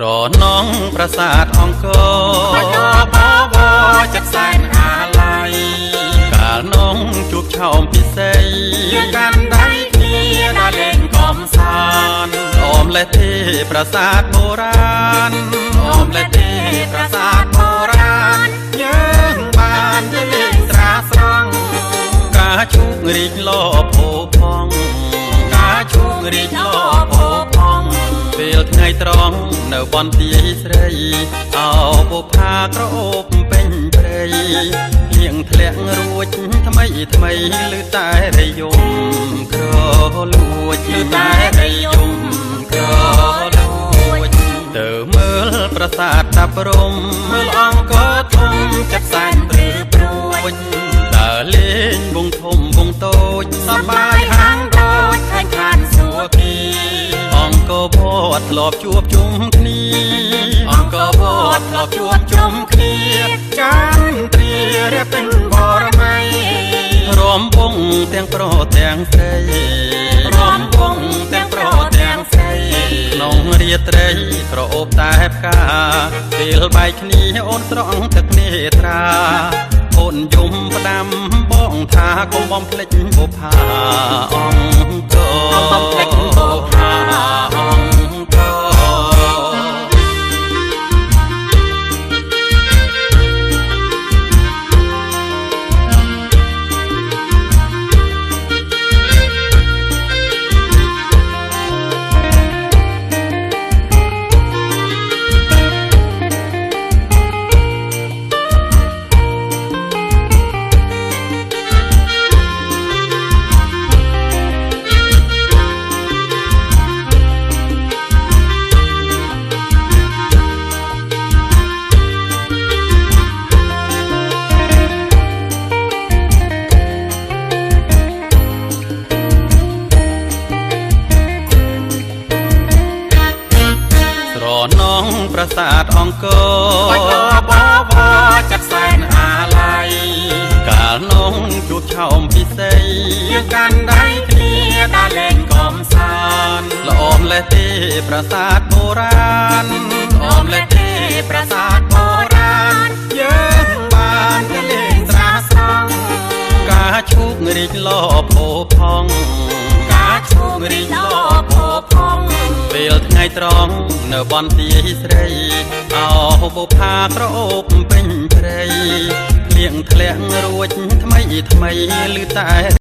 ក្រនងប្រាសាទអង្គរបបจักแสนอาลัยកាលនងជួបឆោមពិសេសកាន់ដៃគ្នាដល់លេងកំសាន្តអមលេទេប្រាសាទបុរាណអមលេទេប្រាសាទបុរាណយើងបានទៅលេងស្រាស្រង់ការជុករីកលោភោផងការជុករីកលោភោផងពេលថ្ងៃត្រង់នៅបន្ទាយស្រីអោបុផាក្រអូបពេញព្រៃលៀងធ្លាក់រួចថ្មីថ្មីឮតែរយំក្រលួចឮតែរយំក្រលួចទៅមើលប្រាសាទតាព្រំមើលអង្គរធំចាក់សែនព្រឺព្រួចដើរលេងវងធំវងតូចសប្បាយហាងដូចឃើញខានសួគីអង្គរវត្តធ្លាប់ជួបជុំគ្នាអង្គរវត្តធ្លាប់ជួបជុំគ្នាចាន់ត្រៀរៀបពេញបរម័យរំវងទាំងប្រុសទាំងស្រីរំវងទាំងប្រុសទាំងស្រីក្នុងរាត្រីក្រអូបតែផ្កាពេលបែកគ្នាអូនស្រង់ទឹកនេត្រាអូនយំផ្ដាំបងថាកុំបំភ្លេចបុប្ផាអង្គរបំភ្លេចបុប្ផាអង្គរនងប្រាសាទអង្គរបបចាក់សែនអាល័យកាលនងជួបឆោមពិសេសយើងកាន់ដៃគ្នាដើរលេងកំសាន្តល្អមលេះទេប្រាសាទបុរាណល្អមលេះទេប្រាសាទបុរាណយើងបានទៅលេងស្រាស្រង់ការឈូករីកលោភោផងការឈូករីកលោភោផងពេលថ្ងៃត្រង់នៅបន្ទាយស្រីអោបុផាក្រអូបពេញព្រៃលៀងធ្លាក់រួចថ្មីថ្មីឮតែ